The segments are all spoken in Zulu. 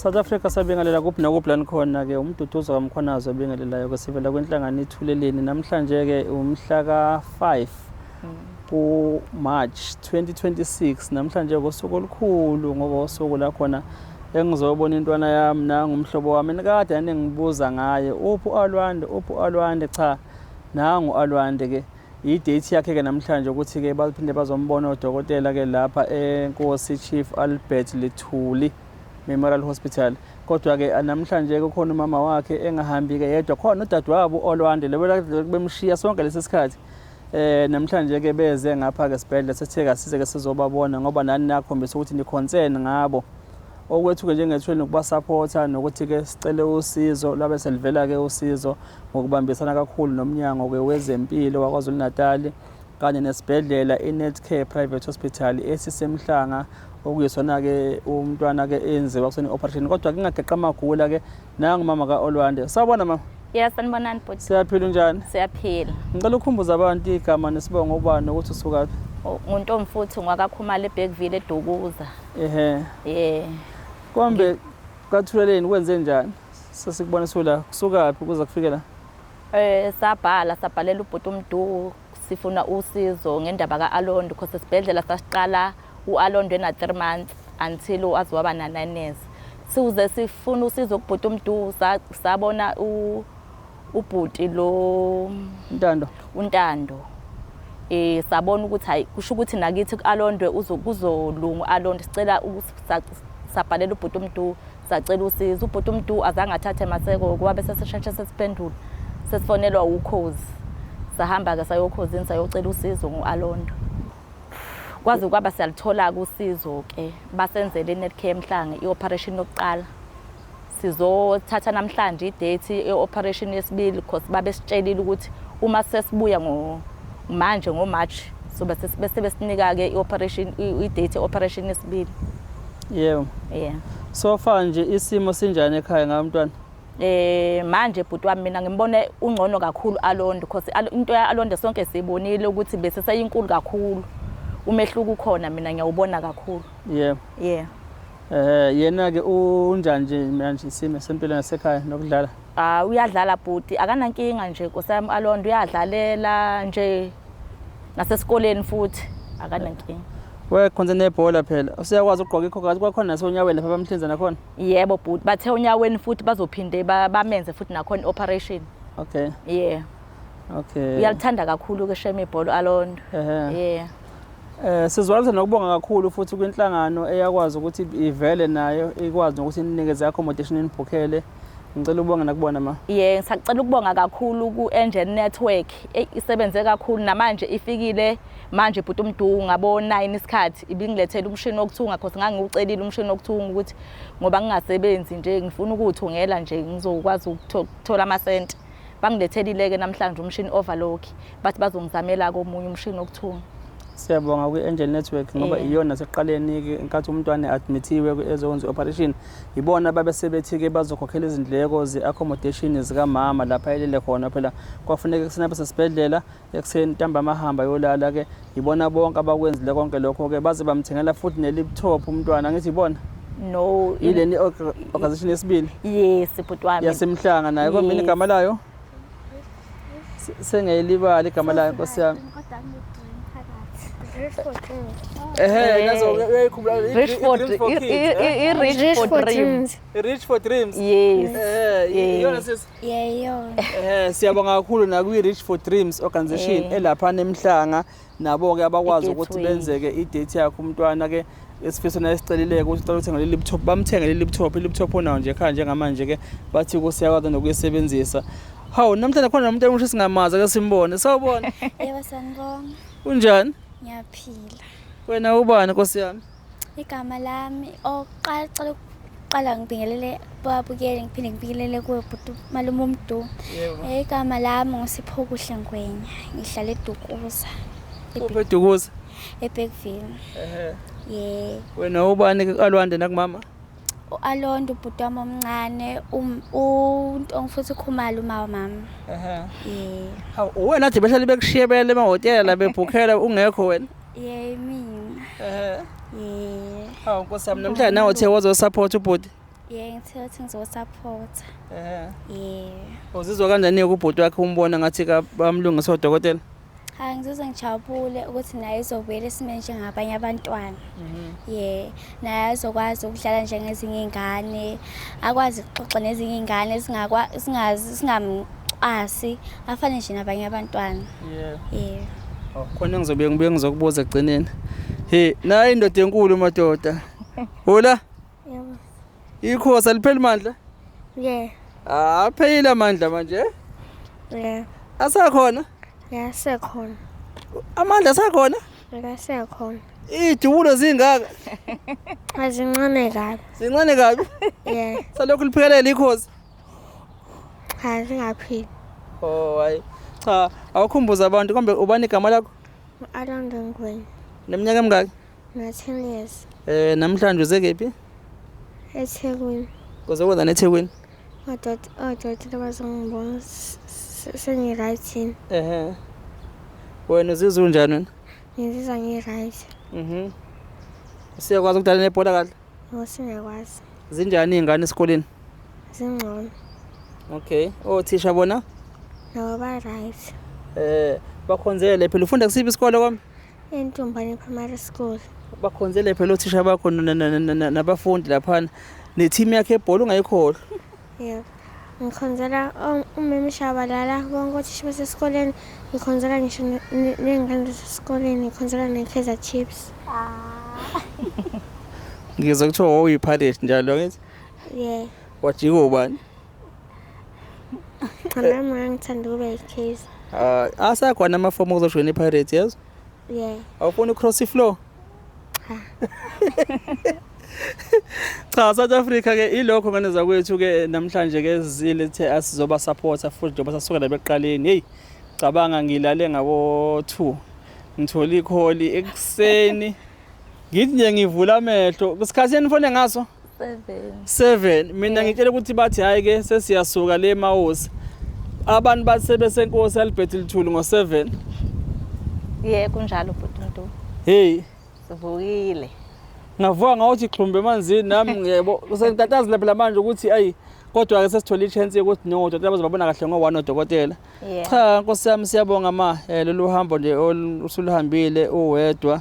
South Africa sabingelela kuphi nakuphi lana khona-ke umduduzo kaMkhwanazi obingelelayo-ke sivela kwinhlangano Ithuleleni namhlanje-ke umhla ka-5 kuMarch 2026 namhlanje ngosuku olukhulu ngoba usuku la khona engizobona intwana yami nangumhlobo wami nikade yanengibuza ngaye uphi uAlwande cha nangu uAlwande-ke i-date yakhe-ke namhlanje ukuthi-ke baphinde bazombona odokotela-ke lapha eNkosi Chief Albert Lithuli Memorial Hospital. Kodwa-ke namhlanje kukhona umama wakhe engahambi-ke yedwa khona udadewabo uAlwande lebo bemshiya sonke lesi sikhathi. Namhlanje-ke beze ngapha-ke esibhedlela sithe asize-ke sizobabona ngoba nani nakhombisa ukuthi ni-concern ngabo. Okwethu-ke njengethweni ukubasupporta nokuthi-ke sicele usizo labe selivela-ke usizo ngokubambisana kakhulu nomnyango-ke wezempilo waKwaZulu Natal kanye nesibhedlela iNetcare Private Hospital esisemhlanga okuyisona-ke umntwana-ke enziwa kusona i-operation kodwa kingageqa amagula-ke nangumama kaAlwande. Sawubona mama. Yes, sanibonani bhuti. Siyaphila unjani? Siyaphila. Ngicela ukhumbuza abantu igama nesibongo ubani ukuthi usukaphi. Nguntomfuthu ngwakaKhumalo eBergville eDukuza. Kombe kaThuleleni kwenze njani? Sesikubona sula kusukaphi kuze kufike la? Sabhalela ubhuti uMdu sifuna usizo ngendaba kaAlondo because esibhedlela sasiqala uAlondo ena 3 months until aziwaba na9 siuze sifuna usizo kubhuti uMdu sabona ubhuti lo uNtando sabona ukuthi hayi kusho ukuthi nakithi kuAlondo kuzolunga uAlondo sicela sabhalela ubhuti uMdu sacela usizo ubhuti uMdu azange athathe maseko kuba bese sesheshe sesiphendula sesifonelwa ukhozi sahamba ke sayokhozini sayocela usizo ngoAlondo kwazi kwaba siyalithola usizo ke basenzele iNetcare emhlanga ioperation yokuqala sizothatha namhlanje idate eoperation yesibili because babe sitshelile ukuthi uma sesibuya manje ngoMarch so bese besinika ke ioperation idate operation yesibili. Yebo. So far nje isimo sinjani ekhaya ngabantwana? Manje bhuti wami mina ngimbone ungcono kakhulu Alondo because into yaAlondo sonke sibonile ukuthi bese seyinkulu kakhulu. Umehluko ukhona mina ngiyawubona kakhulu. Yena ke unjani nje manje isimo sempilo nasekhaya nokudlala? Uyadlala bhuti akanankinga nje nkosami Alondo uyadlalela nje nasesikoleni futhi akanankinga. Wekhonze nebhola phela usiyakwazi ukugqoka ikhokazi kwakhona nasonyaweni lapha bamhlinza nakhona? Yebo bhuti bathe onyaweni futhi bazophinde bamenze futhi nakhona operation. Okay. Okay. Uyalithanda kakhulu ke shema ibhola Alondo. Sizwalisa nokubonga kakhulu futhi kwinhlangano eyakwazi ukuthi ivele nayo ikwazi ukuthi inikeze accommodation inibhukhele. Ngicela ubonga nakubona ma. Ngisacela ukubonga kakhulu ku-Angel Network isebenze kakhulu namanje ifikile manje bhuti uMdu ngabo 9 isikhathi ibingilethela umshini wokuthunga because ngangiucelile umshini wokuthunga ukuthi ngoba ngingasebenzi nje ngifuna ukuthungela nje ngizokwazi ukuthola amasenti bangilethele-ke namhlanje umshini overlock bathi bazongizamela komunye umshini wokuthunga. Siyabonga kwi-Angel Network ngoba iyona seqaleni-ke inkathi umntwana admithiwe ezokwenza operation ibona babe sebethi-ke bazokhokhela izindleko ze-accommodation zikamama lapha elele khona phela kwafuneka kusena besesibhedlela ekuseni ntambama ahamba yolala-ke ibona bonke abakwenzile konke lokho-ke baze bamthengela futhi ne-laptop umntwana ngithi ibona no ileni organization yesibili bhuti wami yasemhlanga nayo kombini igama layo sengiyilibala igama layo nkosi yami. Reach for Dreams. Iyona sisi? Siyabonga kakhulu nakwi-Reach for Dreams organization elapha nemhlanga nabo-ke abakwazi ukuthi benzeke idate yakhe umntwana-ke esifisona esicelile-ke ukuthi ucela ukuthenga le laptop bamthengele i-laptop onayo nje ekhaya njengamanje-ke bathi kusiyakwazi nokuyisebenzisa. Hawu namhlanje khona nomuntu emusho singamazi ake simbone. Sawubona? Yebo sanibonga. Unjani? Ngiyaphila. Wena ubani nkosi yami? Igama lami oqala ngibingelele babukele ngiphinde ngibingelele kubhuti malume uMdu. Igama lami ngusipho kuhle Ngwenya ngihlala eDukuza. eDukuza? eBergville. Wena ubani ke Alwande nakumama? uAlondo ubhuti wami omncane uNtomfuthi Khumalo mama. Hawu wena nje behlala bekushiye bele emahotela la bebhukhela ungekho wena? Mina. Hawu Nkosi yami namhlanje nawe uthe wazo support ubhuti? ngithe ukuthi ngizosupport. Uzizwa kanjani ubhuti wakhe umbona ngathi bamlungisa odokotela? Ngizizwa ngijabule ukuthi naye izobuyela esimeni njengabanye abantwana. Naye azokwazi ukudlala njengezinye iy'ngane, akwazi ukuxoxa nezinye iy'ngane singamcwasi, afane nje nabanye abantwana. Khona ngibuye ngizokubuza ekugcineni. Nayi indoda enkulu madoda. Hola? Yebo. Ikhosi alipheli mandla? Pheyile amandla manje? Asakhona? Sekhona. Amandla asakhona? Sekhona. Idubulo zingaka? Azincane kabi. Zincane kabi? Salokhu liphekelela ikhosi? Zingaphili. Hayi. Cha, awukhumbuza abantu kambe ubani igama lakho? Alonde Ngwenya. Neminyaka emingaki? 10 years. Namhlanje uze kephi? eThekwini. Uzokwenza eThekwini? Odokotela bazongibona sengi-right. Wena uzizwa unjani wena? Ngizizwa ngi-right. Siyakwazi ukudlala nebhola kahle? Singakwazi. Zinjani iy'ngane esikoleni? Zingcono. Okay. Othisha bona? Nabo ba-right. Bakhonzele phela ufunda kusiphi isikole kwami? eNtombane Primary School. Bakhonzele phela othisha bakho nabafundi laphana. Nethimu yakhe ebhola ungayikhohlwa. Yebo. Ngikhonzela umama Shabalala bonke othisha basesikoleni. Ngikhonzela ngisho ney'ngane zasesikoleni, ngikhonzela ne-Kaizer Chiefs. Ngizwa kuthiwa uyi-pilot njalo ngithi? Wajika ubani? Nami ngithanda ukuba yi-Kaizer. Asakhona amafomu okuzojoyina i-Pirates yazo? Awufuni u-cross i-floor? Cha, South Africa ke ilokho ngane zakwethu ke namhlanje ke zilethe asizoba supporter futhi njengoba sasukela beqaleni. Hey, cabanga ngilale ngabo 2. Ngithola ikholi ekuseni. Ngithi nje ngivula amehlo. Kusikhathi enifone ngaso? 7. Mina ngitshela ukuthi bathi hayi ke sesiyasuka le Mawosi. Abantu basebesenkosi Albert Lithulu ngo7. Kunjalo bhuti. Hey, sivukile. Ngavuka ngawuthi xhumbe emanzini nami yebo kusentatazile phela manje ukuthi ayi kodwa ke sesithola i-chance yokuthi nodokotela bazobabona kahle ngo1 odokotela. Cha Nkosi yami siyabonga lolu hambo nje usuluhambile uwedwa.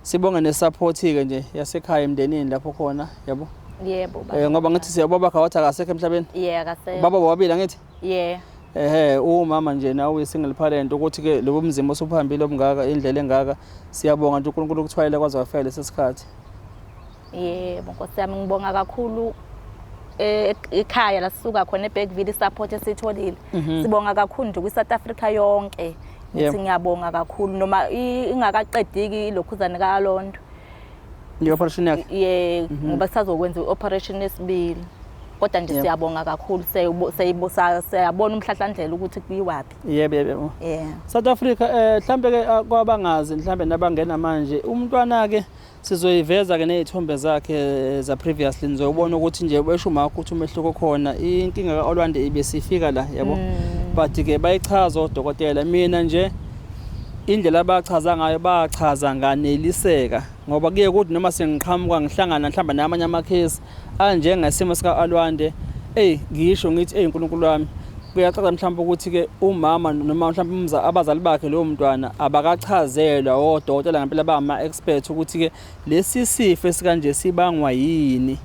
Sibonga nesupport ke nje yasekhaya emndenini lapho khona yabo. Yebo baba. Ngoba ngithi siyababa khawathi akasekho emhlabeni. Akase. Baba bobabili angithi? Umama nje nawe uyi-single parent ukuthi ke lobo mzimba osuphambile obungaka indlela engaka siyabonga nje uNkulunkulu ukuthwayela kwaze wafela lesikhathi. Nkosi yami ngibonga kakhulu ekhaya la sisuka khona eBergville support esitholile. Sibonga kakhulu nje kwi-South Africa yonke. Ngithi ngiyabonga kakhulu noma ingakaqediki lokhuzane kaLondo. I-operation yakhe? Ngoba sazokwenza i-operation esibili. Kodwa nje siyabonga kakhulu siyabona umhlahlandlela ukuthi kuyiwapi. Yebo. South Africa mhlambe ke kwabangazi mhlambe nabangena manje umntwana ke sizoyiveza ke nezithombe zakhe za previously nizobona ukuthi nje weshuma ukuthi umehluko khona inkinga kaOlwande ibesifika la yabo. But ke bayichaza odokotela mina nje indlela abachaza ngayo bachaza nganeliseka ngoba kuye ukuthi noma sengiqhamuka ngihlangana mhlamba namanye amakhesi anje ngesimo sika Alwande ngisho ngithi uNkulunkulu wami kuyacaca mhlamba ukuthi ke umama noma mhlamba abazali bakhe lo mntwana abakachazelwa odokotela ngempela bama expert ukuthi ke lesi sifo esikanje sibangwa yini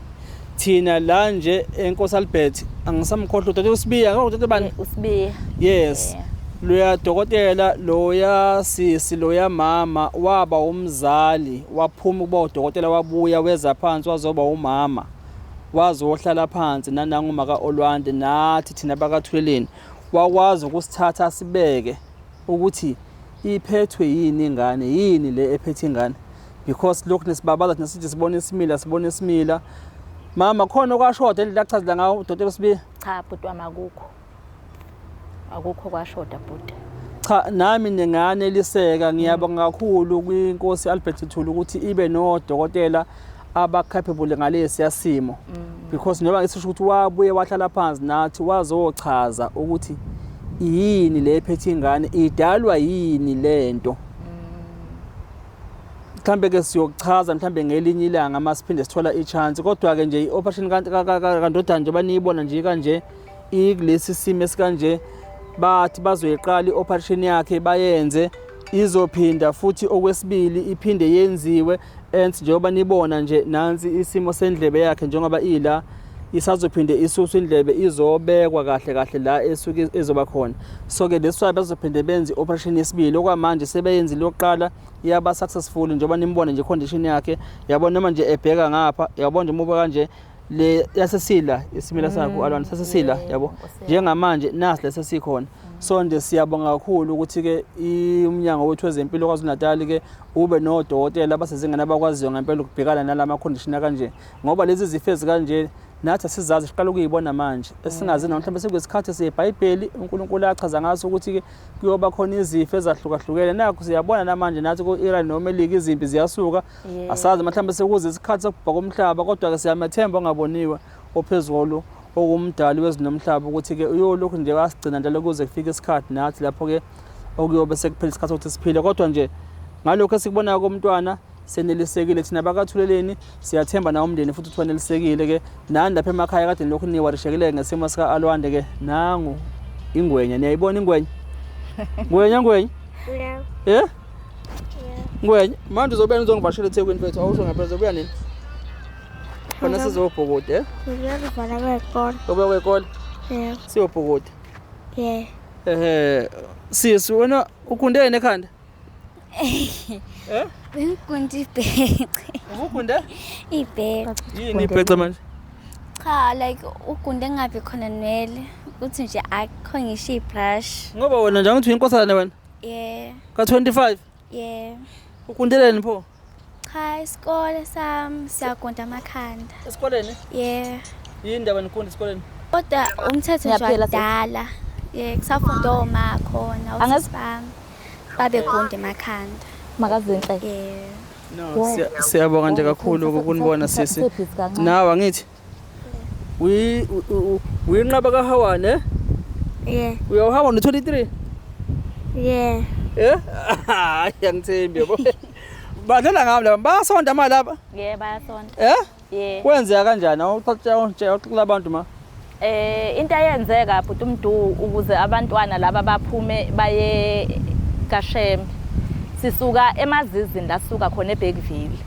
thina la nje eNkosi Albert angisamkhohlwa udokotela uSibiya udokotela bani uSibiya yes loya dokotela loya sisi loya mama waba umzali waphuma kuba udokotela wabuya weza phansi wazoba umama wazohlala phansi nananguma kaOlwande nathi thina bakaThuleleni wakwazi ukusithatha sibeke ukuthi iphethwe yini ingane yini le ephethe ingane because lokhu nesibabaza thina sithi sibone isimila mama khona okwashoda endlela achazela ngawo udokotela uSibiya cha bhuti wami akukho kwashoda bhuti cha nami ninganeliseka ngiyabonga kakhulu kwinkosi Albert Lithulu ukuthi ibe nodokotela abacapable ngalesi yasimo because njengoba ngisho ukuthi wabuye wahlala phansi nathi wazochaza ukuthi yini le ephethe ingane idalwa yini lento mhlambe ke siyokuchaza mhlambe ngelinye ilanga masiphinde sithola i-chance kodwa ke nje i-operation kaNdodana nje baniyibona nje kanje ikulesi simo esikanje bathi bazoyiqala i-operation yakhe bayenze izophinda futhi okwesibili iphinde yenziwe and njengoba nibona nje nansi isimo sendlebe yakhe njengoba ila isazophinde isuswe indlebe izobekwa kahle la esuke ezoba khona so ke leswayo bazophinde benze operation yesibili okwamanje sebeyenzile yokuqala yaba successful njengoba nimbona nje condition yakhe yabona noma nje ebheka ngapha yabona nje muba kanje le yasesila isimila sakho alwana sasesila yabo njengamanje nasi lesesikhona so nje siyabonga kakhulu ukuthi ke umnyango wethu wezempilo kwaZulu-Natal ke ube nodokotela abasezingane abakwaziyo ngempela ukubhekana nalama condition kanje ngoba lezi zifo ezikanje nathi sizazi siqala ukuyibona manje esingazi mhlawumbe sekuyisikhathi seBhayibheli uNkulunkulu achaza ngaso ukuthi ke kuyoba khona izifo ezahlukahlukene nakho siyabona namanje nathi ku-Iran noma eLigi izimpi ziyasuka asazi mhlawumbe sekuze isikhathi sokubhaka komhlaba kodwa ke siyamathemba ongaboniwe ophezulu okumdali wezinomhlaba ukuthi ke uyolokhu nje wasigcina njalo kuze kufike isikhathi nathi lapho ke okuyobe sekuphela isikhathi sokuthi siphile kodwa nje ngalokho esikubona komntwana senelisekile thina bakathuleleni siyathemba na umndeni futhi utwanelisekile ke nani lapha emakhaya kade lokhu niwarishekile ngesimo sika Alwande ke nangu ingwenya niyayibona ingwenya ngwenya Yeah. ngwenya manje uzobena uzongivashela eThekwini mfethu awusho ngempela uzobuya nini khona sizobhukude Ngiyakuvana kwekole. ubuya kwekole Yeah. siyobhukude Yeah. sisi wena ukundene ekhanda Bengikundi ibhece. ukunde Ibhece. yini ibhece manje Cha like ugunde ngabe khona nwele ukuthi nje akho ngisho ibrush. ngoba wena nje ngithi inkosana wena Yeah. ka 25 Yeah. ukundeleni pho Cha isikole sami siyagunda amakhanda. esikoleni Yeah. yini ndaba nikunda esikoleni Kodwa umthetho nje Ngiyaphila sis. wadala. Yeah, kusafunda oma khona Angazi- usibami. Babegunda emakhanda. Makazinhle. Yeah. no siyabonga nje kakhulu ukunibona sisi nawe angithi uyinqaba kaHawane Yeah. uyawuhamba no23 Yeah. yangithembi yabo badlala ngami laba basonda mali laba Yeah, bayasonda. Yeah. kwenzeka kanjani awuxoxela abantu ma Into ayenzeka bhuti uMdu ukuze abantwana laba baphume baye kaShembe. Sisuka eMazizini la suka khona eBergville.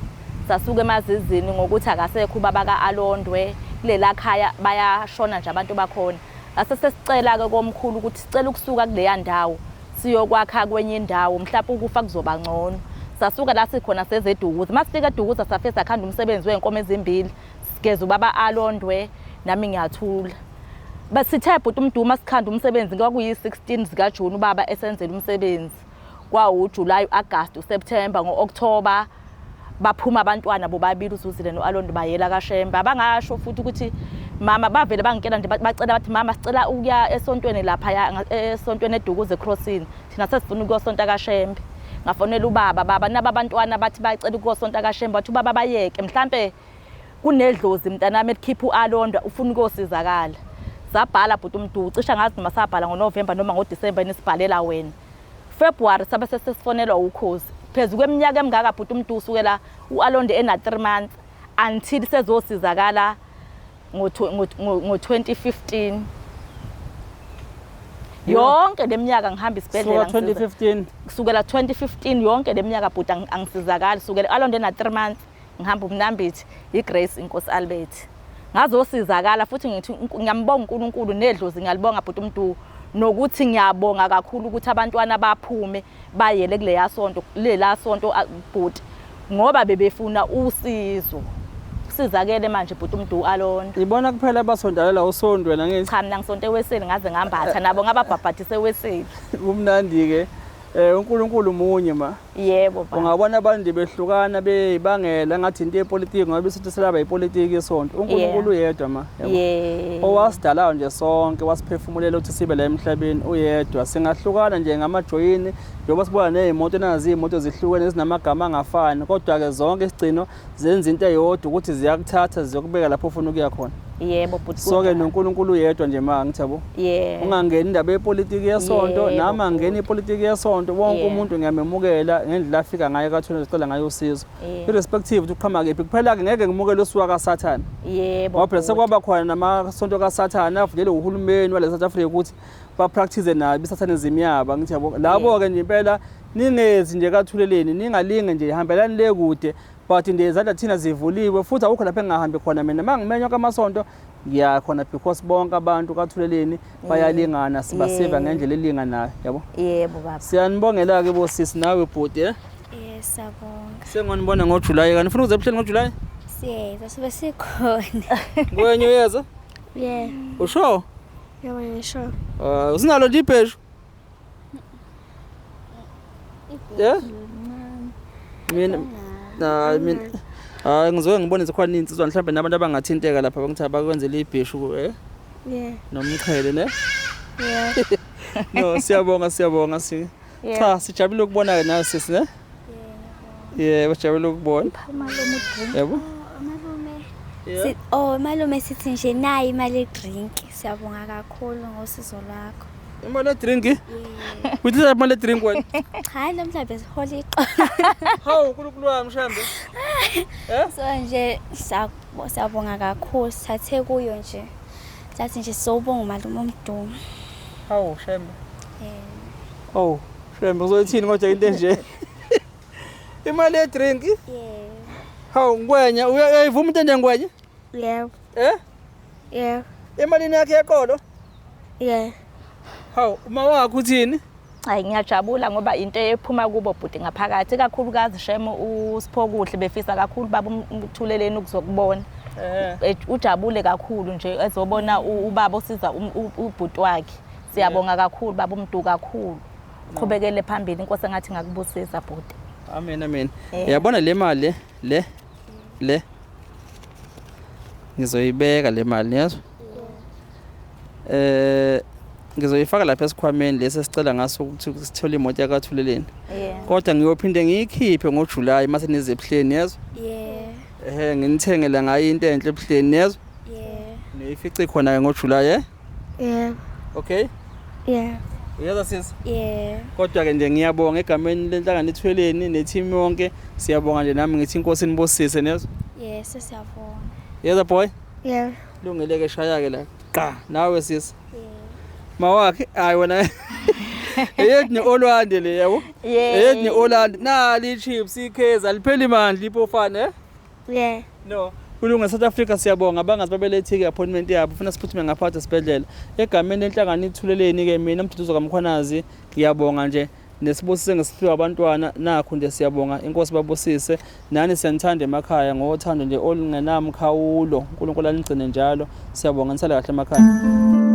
Sasuka eMazizini ngokuthi akasekho ubaba kaAlondwe kulela khaya bayashona nje abantu bakhona. Ase sesicela ke komkhulu ukuthi sicela ukusuka kuleya ndawo siyokwakha kwenye indawo mhlawumbe ukufa kuzoba ngcono. Sasuka la sikhona sezeDukuza. Masifika eDukuza safe sakhanda umsebenzi wenkomo ezimbili. Sigeza ubaba Alondwe nami ngiyathula. Basithe bhuti uMduma sikhanda umsebenzi kwakuyi-16 zika June ubaba esenzela umsebenzi. KwaJuly, August, September, ngo-October baphuma abantwana bobabili uZuzile noAlondwe bayela kaShembe. Abangasho futhi ukuthi mama bavele bangikela nje bacela bathi mama sicela ukuya esontweni lapha esontweni eDukuza eCrossing. Thina sesifuna ukuyosonta kaShembe. Ngafonela ubaba baba nabantwana bathi bacela ukuyosonta kaShembe bathi ubaba bayeke mhlambe kunedlozi mntanami elikhipha uAlondwe ufuna ukuyosizakala. Sabhala bhuti uMdu cisha ngazi noma sabhala ngoNovember noma ngoDisember nisibhalela wena. February sabe sesifonelwa ukhozi phezulu kweminyaka emingaka bhuti uMdu usukela uAlondwe ena 3 months until sezosizakala ngo2015 yonke leminyaka ngihamba isibhedlela so 2015 kusukela 2015 yonke leminyaka bhuti angisizakala sukela uAlondwe ena 3 months ngihamba uMnambithi iGrace Inkosi Albert ngazosizakala futhi ngithi ngiyambonga uNkulunkulu nedlozi ngiyalibonga bhuti uMdu nokuthi ngiyabonga kakhulu ukuthi abantwana baphume bayele kuleya sonto lela sonto bhuti ngoba bebefuna usizo sizakele manje bhuti uMdu Alondwe ibona kuphela abasondalela usondwe nangithi cha mina ngisonto eweseli ngaze ngambatha nabo ngababhabhathise eweseli umnandi ke uNkulunkulu munye ma yebo baba ungabona abantu behlukana bebangela ngathi into yepolitiki ngoba besithi selaba ipolitiki isonto uNkulunkulu uyedwa ma yeah owasidalayo nje sonke wasiphefumulela ukuthi sibe la emhlabeni uyedwa singahlukana nje ngamajoyini njengoba sibona nezimoto nazi imoto zihlukene ezinamagama angafani kodwa ke zonke isigcino zenza into eyodwa ukuthi ziyakuthatha ziyokubeka lapho ufuna ukuya khona Yebo bhuti. So-ke noNkulunkulu yedwa nje ma ngithi yabo. Yeah. Ungangeni indaba yepolitiki yesonto, Yebo, nami angeni ipolitiki yesonto, wonke Yeah. umuntu ngiyamemukela ngendlela afika ngayo kathula ezicela ngayo usizo. Yeah. Irrespective ukuthi uqhamuka kephi. Kuphela-ke ngeke ngimukele usuka kaSathane. Yebo. Ngoba phela bhuti. sekwaba khona namasonto kaSathane avulelwe uhulumeni wale South Africa ukuthi ba-practice nabi isathanism yabo ngithi yabo. Labo-ke nje impela ningezi nje kathuleleni, ningalinge nje hambelani le kude. But ndezandla thina zivuliwe futhi awukho lapha engingahambi khona mina. Mangimenywa kamasonto ngiyakhona because bonke abantu kathuleleni bayalingana, sibasiva ngendlela elinganayo yabo. Yebo baba. Siyanibongela-ke bosisi nawe bhuti. Yes, sabonga. Sengonibona ngoJulayi kanti ufuna ukuze ebuhleni ngoJulayi? Siyeza sibe sikhona. Kwenye uyeza? Yeah. Usho? Yebo ngisho. Usinalo nje ibheshu? Yeah? Mina ngizoke ngibone sekhona insizwa mhlawumbe nabantu abangathinteka lapha bangithi abakwenzela ibheshu Yeah. nomqhele ne? Yeah. No, siyabonga Yeah. cha sijabule ukubona nawe sisi ne? Yeah, bajabule ukubona. Malume drink. Yebo? Malume. Malume sithi nje nayi imali drink. Siyabonga kakhulu ngosizo lwakho. Imali drink? Uthi imali drink wena? Hayi lo mhlawumbe sihola iqo. Hawu uNkulunkulu wami mshambe. So nje siyabonga kakhulu sathe kuyo nje. Sathi nje sobonga malume umdumo. Hawu shembe. Oh, shembe uzoyithini kodwa into nje? Imali drink? Yeah. Hawu ngwenya uyayivuma into njengwenya? Yeah. Yeah. Imali yakhe yeqolo? Yeah. Hawu uma wakho uthini? Hayi ngiyajabula ngoba into ephuma kubo bhuti ngaphakathi kakhulukazi shemo uSipho kuhle befisa kakhulu baba uthuleleni ukuzokubona. Ujabule kakhulu nje ezobona ubaba osiza ubhuti wakhe. Siyabonga kakhulu baba umntu kakhulu. Qhubekele phambili inkosi engathi ngakubusisa bhuti. Amen. Yabona le mali le ngizoyibeka le mali yazo. Ngizoyifaka lapha esikhwameni lesi sicela ngaso ukuthi sithole imoto yakathuleleni. Kodwa ngiyophinde ngiyikhiphe ngoJulayi mase nize ebuhleni yazo. Yeah. Nginithengela ngayo into enhle ebuhleni yazo. Yeah. Niyifice khona ke ngoJulayi Yeah. Okay? Yeah. Uyaza sisi? Yeah. Kodwa ke nje ngiyabonga egameni lenhlangano ethweleni neteam yonke. Siyabonga nje nami ngithi inkosi inibusise nezo. Yes, siyabonga. Yeza boy? Yeah. Lungeleke shaya ke la. Qa nawe sisi. Yeah. Mawakhe hayi wena. Eyedni Olwande le yabo. Eyedni Olwande nali chips ikheza liphela imandla ipofana Yeah. No. Kulunga South Africa siyabonga abangazi babelethike appointment yabo ufuna siphuthume ngaphathe esibedlela. Egameni lenhlangano ithuleleni ke mina Mduduzo kaMkhwanazi ngiyabonga nje nesibusise ngesiphiwa abantwana nakho nje siyabonga inkosi babusise nani siyanithanda emakhaya ngothando nje olungenamkhawulo uNkulunkulu anigcine njalo siyabonga nisale kahle emakhaya.